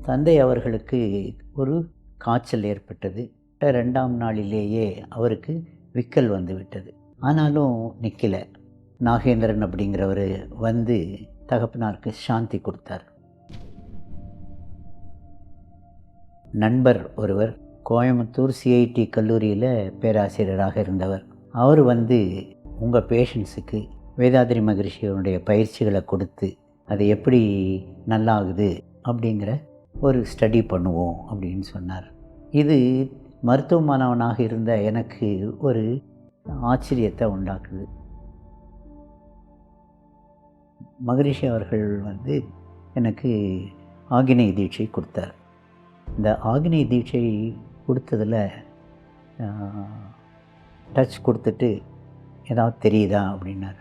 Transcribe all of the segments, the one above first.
தந்தை அவர்களுக்கு ஒரு காய்ச்சல் ஏற்பட்டது. 2ஆம் நாளிலேயே அவருக்கு விக்கல் வந்துவிட்டது. ஆனாலும் நிற்கல. நாகேந்திரன் அப்படிங்கிறவர் வந்து தகப்பனாருக்கு சாந்தி கொடுத்தார். நண்பர் ஒருவர் கோயம்புத்தூர் சிஐடி கல்லூரியில் பேராசிரியராக இருந்தவர். அவர் வந்து உங்கள் பேஷண்ட்ஸுக்கு வேதாத்ரி மகரிஷியோடைய பயிற்சிகளை கொடுத்து அது எப்படி நல்லாகுது அப்படிங்கிற ஒரு ஸ்டடி பண்ணுவோம் அப்படின்னு சொன்னார். இது மருத்துவ மாணவனாக இருந்த எனக்கு ஒரு ஆச்சரியத்தை உண்டாக்குது. மகரிஷி அவர்கள் வந்து எனக்கு ஆகினேய தீட்சை கொடுத்தார். இந்த ஆகினேய தீட்சை கொடுத்ததில் டச் கொடுத்துட்டு ஏதாவது தெரியுதா அப்படின்னார்.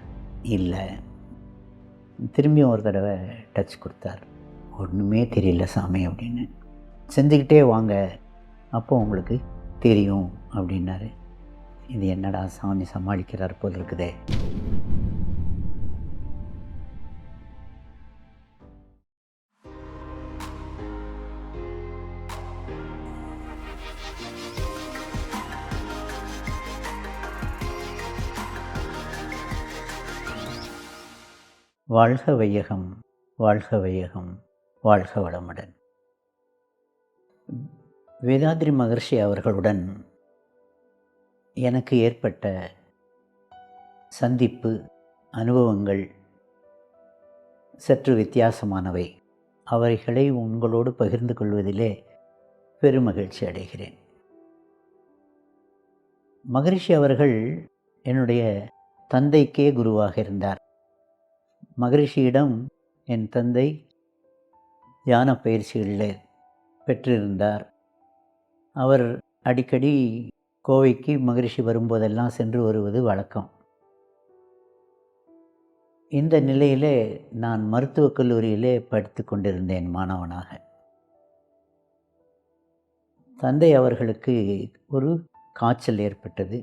இல்லை. திரும்பியும் ஒரு தடவை டச் கொடுத்தார். ஒன்றுமே தெரியல சாமி அப்படின்னு. செஞ்சுக்கிட்டே வாங்க, அப்போ உங்களுக்கு தெரியும் அப்படின்னாரு. இது என்னடா சாமி சமாளிக்கிறார் போல் இருக்குதே. வாழ்க வையகம், வாழ்க வையகம், வாழ்க வளமுடன். வேதாத்ரி மகர்ஷி அவர்களுடன் எனக்கு ஏற்பட்ட சந்திப்பு அனுபவங்கள் சற்று வித்தியாசமானவை. அவைகளை உங்களோடு பகிர்ந்து கொள்வதிலே பெருமகிழ்ச்சி அடைகிறேன். மகரிஷி அவர்கள் என்னுடைய தந்தைக்கே குருவாக இருந்தார். மகரிஷியிடம் என் தந்தை தியான பயிற்சிகளில் பெற்றிருந்தார். அவர் அடிக்கடி கோவைக்கு மகரிஷி வரும்போதெல்லாம் சென்று வருவது வழக்கம். இந்த நிலையிலே நான் மருத்துவக் கல்லூரியிலே படித்து கொண்டிருந்தேன் மாணவனாக. தந்தை அவர்களுக்கு ஒரு காய்ச்சல் ஏற்பட்டது.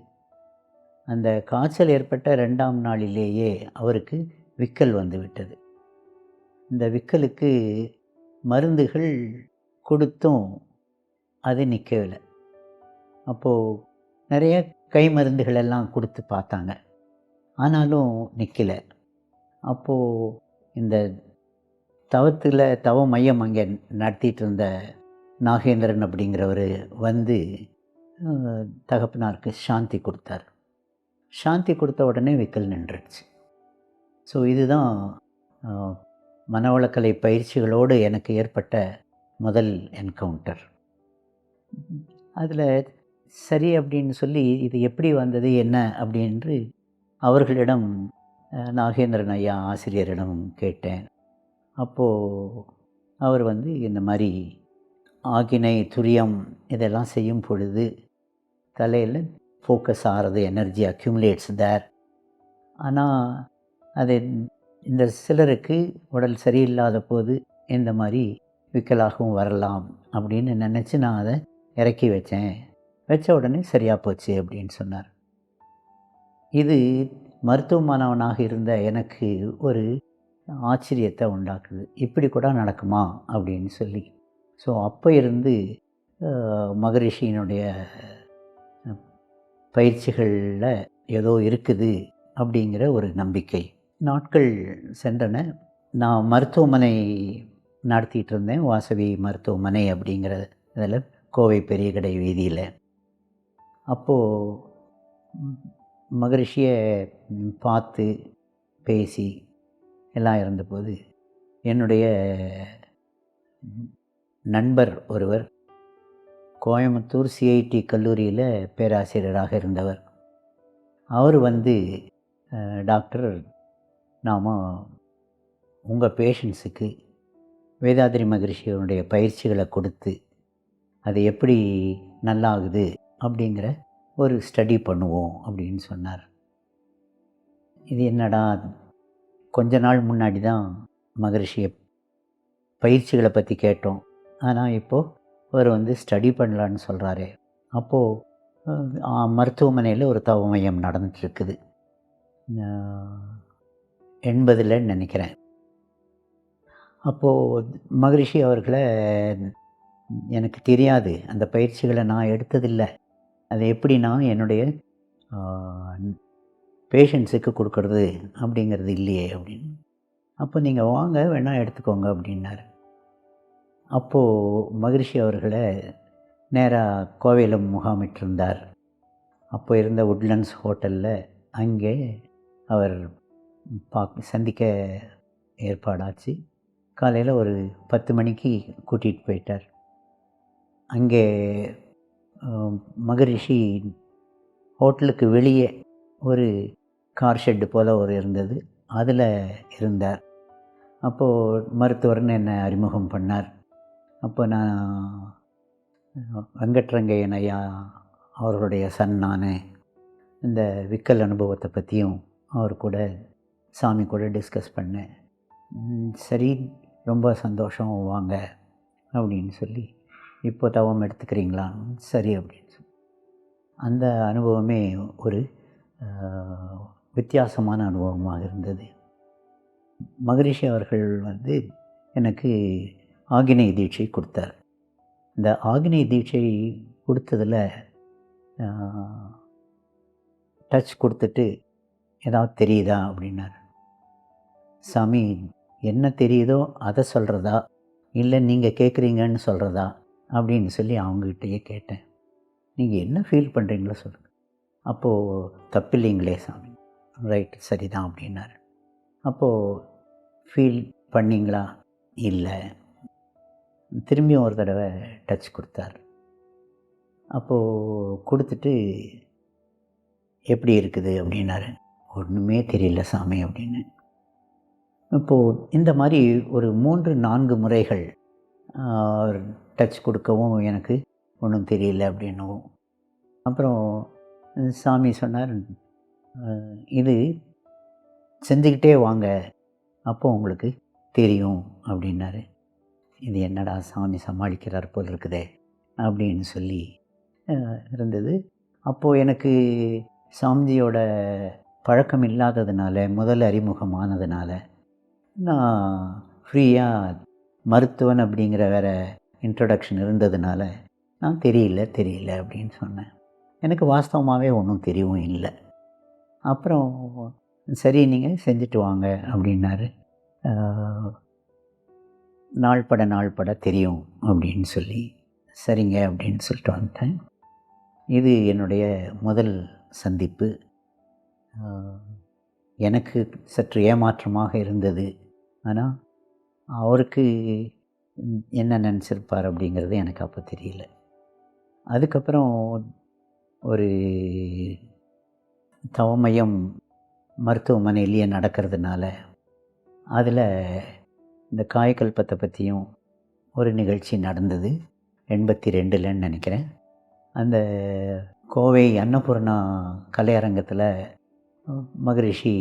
அந்த காய்ச்சல் ஏற்பட்ட 2ஆம் நாளிலேயே அவருக்கு விக்கல் வந்துவிட்டது. இந்த விக்கலுக்கு மருந்துகள் கொடுத்தும் அது நிற்கவில்லை. அப்போது நிறைய கை மருந்துகள் எல்லாம் கொடுத்து பார்த்தாங்க. ஆனாலும் நிற்கல. அப்போது இந்த தவ மையம் அங்கே நடத்திட்டு இருந்த நாகேந்திரன் அப்படிங்கிறவர் வந்து தகப்பனாருக்கு சாந்தி கொடுத்தார். சாந்தி கொடுத்த உடனே விக்கல் நின்றுடுச்சு. ஸோ இதுதான் மனவளக்கலை பயிற்சிகளோடு எனக்கு ஏற்பட்ட முதல் என்கவுண்டர். அதில் சரி அப்படின்னு சொல்லி இது எப்படி வந்தது என்ன அப்படின்று அவர்களிடம் நாகேந்திரன் ஐயா ஆசிரியரிடம் கேட்டேன். அப்போது அவர் வந்து இந்த மாதிரி ஆகினை துரியம் இதெல்லாம் செய்யும் பொழுது தலையில் ஃபோக்கஸ் ஆகிறது, எனர்ஜி அக்யூமுலேட்ஸ் தேர். ஆனால் அது இந்த சிலருக்கு உடல் சரியில்லாத போது இந்த மாதிரி விக்கலாகவும் வரலாம் அப்படின்னு நினச்சி நான் அதை இறக்கி வச்ச உடனே சரியாக போச்சு அப்படின்னு சொன்னார். இது மருத்துவ மாணவனாக இருந்த எனக்கு ஒரு ஆச்சரியத்தை உண்டாக்குது. இப்படி கூட நடக்குமா அப்படின்னு சொல்லி. ஸோ அப்போ இருந்து மகரிஷியினுடைய பயிற்சிகளில் ஏதோ இருக்குது அப்படிங்கிற ஒரு நம்பிக்கை. நாட்கள் சென்றன. நான் மருத்துவமனை நடத்திட்டு இருந்தேன். வாசவி மருத்துவமனை அப்படிங்கிற இதில் கோவை பெரிய கடை வீதியில். அப்போது மகரிஷியை பார்த்து பேசி எல்லாம் இருந்தபோது என்னுடைய நண்பர் ஒருவர் கோயம்புத்தூர் சிஐடி கல்லூரியில் பேராசிரியராக இருந்தவர். அவர் வந்து டாக்டர், நாம் உங்கள் பேஷண்ட்ஸுக்கு வேதாத்ரி மகரிஷியோடைய பயிற்சிகளை கொடுத்து அது எப்படி நல்லாகுது அப்படிங்கிற ஒரு ஸ்டடி பண்ணுவோம் அப்படின்னு சொன்னார். இது என்னடா, கொஞ்ச நாள் முன்னாடி தான் மகரிஷியை பயிற்சிகளை பற்றி கேட்டோம். ஆனால் இப்போது அவர் வந்து ஸ்டடி பண்ணலான்னு சொல்கிறாரு. அப்போது மருத்துவமனையில் ஒரு தவ மையம் நடந்துகிட்ருக்குது. 80ல் நினைக்கிறேன். அப்போது மகரிஷி அவர்கள எனக்கு தெரியாது. அந்த பயிற்சிகள நான் எடுத்ததில்ல. அது எப்படி நான் என்னுடைய ஆ பேஷண்ட்ஸுக்கு குடுக்கறது அப்படிங்கிறது இல்லையே அப்படின்னு. அப்போ நீங்க வாங்க வேணா எடுத்துக்கோங்க அப்படின்னாரு. அப்போது மகரிஷி அவர்கள நேரா கோவையில முகாமிட்டிருந்தார். அப்போ இருந்த உட்லண்ட்ஸ் ஹோட்டலில் அங்கே அவர் சந்திக்க ஏற்பாடாச்சு. காலையில் ஒரு 10 மணிக்கு கூட்டிகிட்டு போயிட்டார். அங்கே மகரிஷி ஹோட்டலுக்கு வெளியே ஒரு கார் ஷெட்டு போல் ஒரு இருந்தது. அதில் இருந்தார். அப்போது மருத்துவர்னு என்னை அறிமுகம் பண்ணார். அப்போ நான் வெங்கட்ரங்கையன் ஐயா அவர்களுடைய சன் நான். இந்த விக்கல் அனுபவத்தை பற்றியும் அவர் கூட சாமி கூட டிஸ்கஸ் பண்ணேன். சரி ரொம்ப சந்தோஷம் வாங்க அப்படின்னு சொல்லி, இப்போ தவம் எடுத்துக்கிறீங்களா? சரி அப்படின்னு சொல்லி. அந்த அனுபவமே ஒரு வித்தியாசமான அனுபவமாக இருந்தது. மகரிஷி அவர்கள் எனக்கு ஆகினை தீட்சை கொடுத்தார். இந்த ஆகினை தீட்சை கொடுத்ததில் டச் கொடுத்துட்டு ஏதாவது தெரியுதா அப்படின்னார். சாமி என்ன தெரியுதோ அதை சொல்கிறதா இல்லை நீங்கள் கேட்குறீங்கன்னு சொல்கிறதா அப்படின்னு சொல்லி அவங்ககிட்டயே கேட்டேன். நீங்கள் என்ன ஃபீல் பண்ணுறீங்களோ சொல்லுங்கள். அப்போது தப்பில்லைங்களே சாமி. ரைட் சரிதான் அப்படின்னாரு. அப்போது ஃபீல் பண்ணிங்களா? இல்லை. திரும்பியும் ஒரு தடவை டச் கொடுத்தார். அப்போது கொடுத்துட்டு எப்படி இருக்குது அப்படின்னாரு. ஒன்றுமே தெரியல சாமி அப்படின்னு. இப்போது இந்த மாதிரி ஒரு 3-4 முறைகள் டச் கொடுக்கவும் எனக்கு ஒன்றும் தெரியல அப்படின்னும். அப்புறம் சாமி சொன்னார், இது செஞ்சுக்கிட்டே வாங்க அப்போ உங்களுக்கு தெரியும் அப்படின்னாரு. இது என்னடா சாமி சமாளிக்கிறார் போல் இருக்குதே அப்படின்னு சொல்லி இருந்தது. அப்போது எனக்கு சாமியோட பழக்கம் இல்லாததுனால, முதல் அறிமுகமானதுனால, நான் ஃப்ரீயாக மருத்துவன் அப்படிங்கிற வேறு இன்ட்ரடக்ஷன் இருந்ததுனால நான் தெரியல அப்படின்னு சொன்னேன். எனக்கு வாஸ்தவமாகவே ஒன்றும் தெரியவும் இல்லை. அப்புறம் சரி நீங்கள் செஞ்சுட்டு வாங்க அப்படின்னாரு. நாள் பட தெரியும் அப்படின்னு சொல்லி, சரிங்க அப்படின்னு சொல்லிட்டு வந்துட்டேன். இது என்னுடைய முதல் சந்திப்பு. எனக்கு சற்று ஏமாற்றமாக இருந்தது. ஆனால் அவருக்கு என்ன நினச்சிருப்பார் அப்படிங்கிறது எனக்கு அப்போ தெரியல. அதுக்கப்புறம் ஒரு தவமையம் மருத்துவமனையிலேயே நடக்கிறதுனால அதில் இந்த காயக்கல்பத்தை பற்றியும் ஒரு நிகழ்ச்சி நடந்தது. 82லன்னு நினைக்கிறேன். அந்த கோவை அன்னபூர்ணா கலையரங்கத்தில் மகரிஷி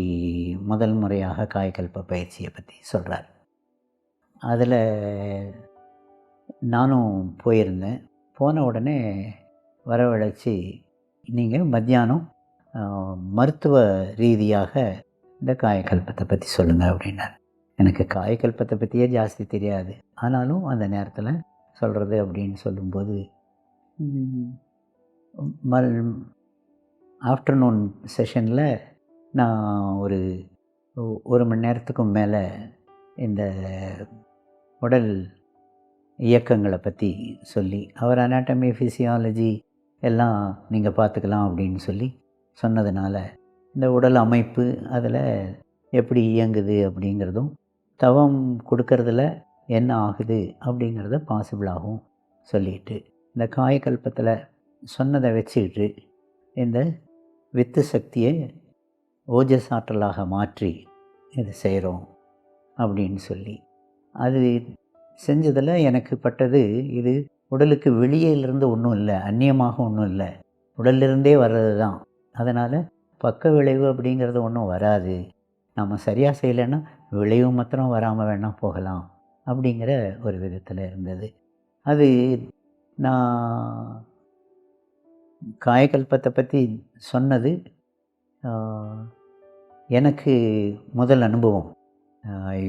முதல் முறையாக காயக்கல்ப பயிற்சியை பற்றி சொல்கிறார். அதில் நானும் போயிருந்தேன். போன உடனே வரவழைச்சி, நீங்கள் மத்தியானம் மருத்துவ ரீதியாக இந்த காயக்கல்பத்தை பற்றி சொல்லுங்கள் அப்படின்னார். எனக்கு காயக்கல்பத்தை பற்றியே ஜாஸ்தி தெரியாது. ஆனாலும் அந்த நேரத்தில் சொல்கிறது அப்படின்னு சொல்லும்போது, ஆஃப்டர்நூன் செஷனில் நான் ஒரு மணி நேரத்துக்கும் மேலே இந்த உடல் இயக்கங்களை பற்றி சொல்லி, அவர் அனாட்டமி ஃபிசியாலஜி எல்லாம் நீங்கள் பார்த்துக்கலாம் அப்படின்னு சொல்லி சொன்னதுனால, இந்த உடல் அமைப்பு அதில் எப்படி இயங்குது அப்படிங்கிறதும், தவம் கொடுக்கறதுல என்ன ஆகுது அப்படிங்கிறத பாசிபிளாகவும் சொல்லிட்டு, இந்த காயக்கல்பத்தில் சொன்னதை வச்சுக்கிட்டு இந்த வித்து சக்தியை ஓஜஸ் ஆற்றலாக மாற்றி இது செய்கிறோம் அப்படின்னு சொல்லி, அது செஞ்சதில் எனக்கு பட்டது, இது உடலுக்கு வெளியிலிருந்து ஒன்றும் இல்லை, அந்நியமாக ஒன்றும் இல்லை, உடல்லிருந்தே வர்றது தான். அதனால் பக்க விளைவு அப்படிங்கிறது ஒன்றும் வராது. நம்ம சரியாக செய்யலைன்னா விளைவு மாத்திரம் வராமல் வேணால் போகலாம் அப்படிங்கிற ஒரு விதத்தில் இருந்தது. அது நான் காயக்கல்பத்தை பற்றி சொன்னது எனக்கு முதல் அனுபவம்.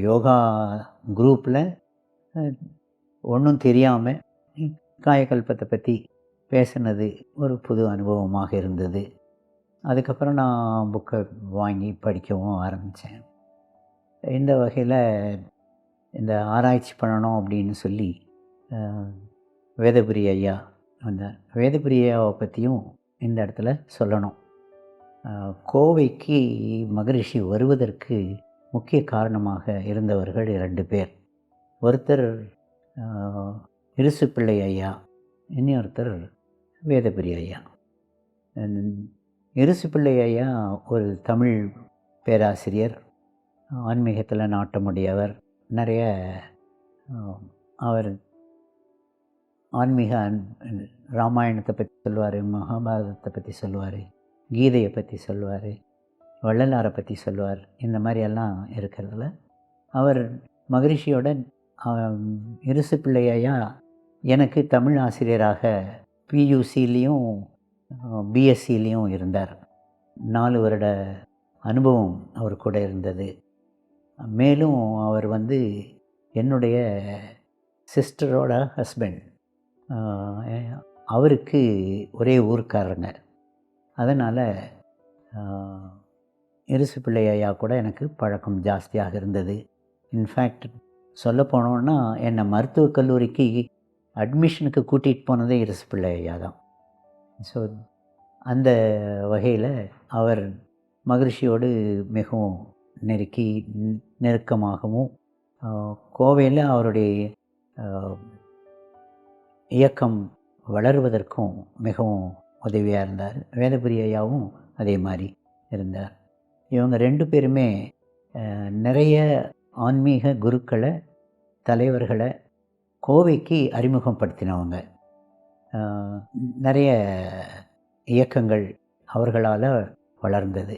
யோகா குரூப்பில் ஒன்றும் தெரியாமல் காயகல்பத்தை பற்றி பேசுனது ஒரு புது அனுபவமாக இருந்தது. அதுக்கப்புறம் நான் புக்கை வாங்கி படிக்கவும் ஆரம்பித்தேன். இந்த வகையில் இந்த ஆராய்ச்சி பண்ணணும் அப்படின்னு சொல்லி வேதபுரி ஐயா வந்தார். வேதபுரி ஐயாவை பற்றியும் இந்த இடத்துல சொல்லணும். கோவைக்கு மகரிஷி வருவதற்கு முக்கிய காரணமாக இருந்தவர்கள் 2 பேர். ஒருத்தர் இருசுப்பிள்ளை ஐயா, இன்னொருத்தர் வேதபுரி ஐயா. இருசுப்பிள்ளை ஐயா ஒரு தமிழ் பேராசிரியர், ஆன்மீகத்தில் நாட்டமுடையவர். நிறைய அவர் ஆன்மீக ராமாயணத்தை பற்றி சொல்லுவார், மகாபாரதத்தை பற்றி சொல்லுவார், கீதையை பற்றி சொல்லுவார், வள்ளலாரை பற்றி சொல்லுவார். இந்த மாதிரியெல்லாம் இருக்கிறதுல அவர் மகரிஷியோட இருசுப்பிள்ளை ஐயா எனக்கு தமிழ் ஆசிரியராக பியூசிலையும் பிஎஸ்சிலையும் இருந்தார். 4 வருட அனுபவம் அவர் கூட இருந்தது. மேலும் அவர் என்னுடைய சிஸ்டரோட ஹஸ்பண்ட். அவருக்கு ஒரே ஊர்க்காரங்க. அதனால் இருசுப்பிள்ளை ஐயா கூட எனக்கு பழக்கம் ஜாஸ்தியாக இருந்தது. இன்ஃபேக்ட் சொல்ல போனோன்னா என்னை மருத்துவக் கல்லூரிக்கு அட்மிஷனுக்கு கூட்டிகிட்டு போனதே இருசுப்பிள்ளை ஐயா தான். ஸோ அந்த வகையில் அவர் மகரிஷியோடு மிகவும் நெருக்கமாகவும் கோவையில் அவருடைய இயக்கம் வளருவதற்கும் மிகவும் உதவியாக இருந்தார். வேதபுரி ஐயாவும் அதே மாதிரி இருந்தார். இவங்க 2 பேருமே நிறைய ஆன்மீக குருக்களை, தலைவர்களை கோவைக்கு அறிமுகப்படுத்தினவங்க. நிறைய இயக்கங்கள் அவர்களால் வளர்ந்தது.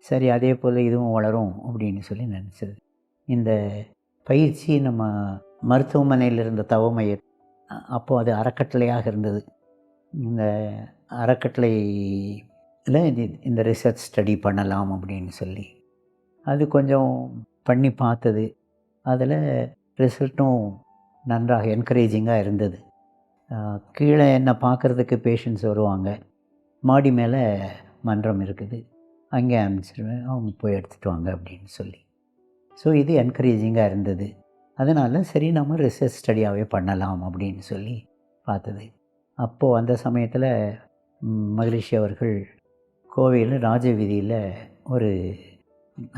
சரி, அதே போல் இதுவும் வளரும் அப்படின்னு சொல்லி நினச்சது. இந்த பயிற்சி நம்ம மருத்துவமனையில் இருந்த தவமைய அப்போது அது அறக்கட்டளையாக இருந்தது. இந்த அறக்கட்டளையில் இந்த ரிசர்ச் ஸ்டடி பண்ணலாம் அப்படின்னு சொல்லி அது கொஞ்சம் பண்ணி பார்த்தது. அதில் ரிசல்ட்டும் நன்றாக என்கரேஜிங்காக இருந்தது. கீழே என்ன பார்க்குறதுக்கு பேஷண்ட்ஸ் வருவாங்க, மாடி மேலே மன்றம் இருக்குது, அங்கே அனுப்பிச்சிடுவேன், அவங்க போய் எடுத்துகிட்டு வாங்க அப்படின்னு சொல்லி. ஸோ இது என்கரேஜிங்காக இருந்தது. அதனால் சரி நம்ம ரிசர்ச் ஸ்டடியாகவே பண்ணலாம் அப்படின்னு சொல்லி பார்த்தது. அப்போது அந்த சமயத்தில் மகரிஷி அவர்கள் கோவையில் ராஜவீதியில் ஒரு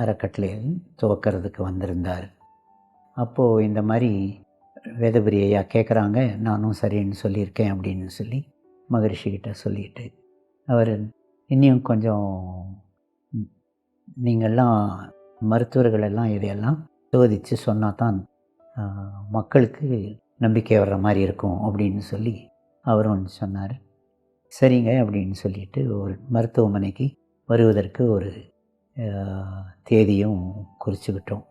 அறக்கட்டளையை துவக்கிறதுக்கு வந்திருந்தார். அப்போது இந்த மாதிரி வேதபுரி ஐயா கேட்குறாங்க, நானும் சரின்னு சொல்லியிருக்கேன் அப்படின்னு சொல்லி மகரிஷிக்கிட்ட சொல்லிட்டு, அவர் இன்னும் கொஞ்சம் நீங்கள்லாம் மருத்துவர்களெல்லாம் இதையெல்லாம் சோதித்து சொன்னால் தான் மக்களுக்கு நம்பிக்கை வர்ற மாதிரி இருக்கும் அப்படின்னு சொல்லி அவரும் சொன்னார். சரிங்க அப்படின்னு சொல்லிட்டு ஒரு மருத்துவமனைக்கு வருவதற்கு ஒரு தேதியும் குறிச்சுக்கிட்டோம்.